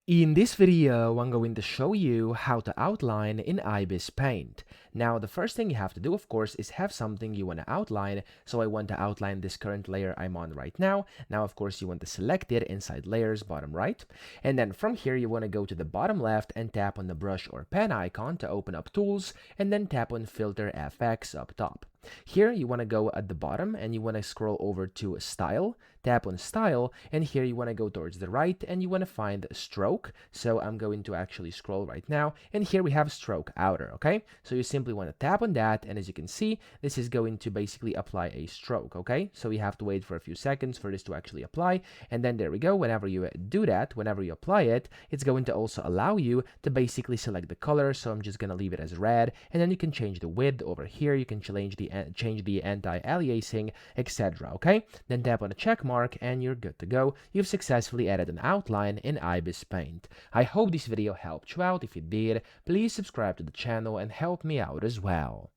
In this video, I'm going to show you how to outline in ibis Paint. Now, the first thing you have to do, of course, is have something you want to outline. So I want to outline this current layer I'm on right now. Now, of course, you want to select it inside Layers, bottom right. And then from here, you want to go to the bottom left and tap on the brush or pen icon to open up Tools, and then tap on Filter FX up top. Here, you want to go at the bottom and you want to scroll over to Style, tap on Style, and here you want to go towards the right and you want to find Stroke. So I'm going to actually scroll right now, and here we have Stroke Outer, okay? So you simply want to tap on that, and as you can see, this is going to basically apply a stroke, okay? So you have to wait for a few seconds for this to actually apply, and then there we go. Whenever you do that, whenever you apply it, it's going to also allow you to basically select the color. So I'm just going to leave it as red, and then you can change the width over here. You can change the anti-aliasing, etc. Okay, then tap on the check mark and you're good to go. You've successfully added an outline in ibis Paint. I hope this video helped you out. If it did, please subscribe to the channel and help me out as well.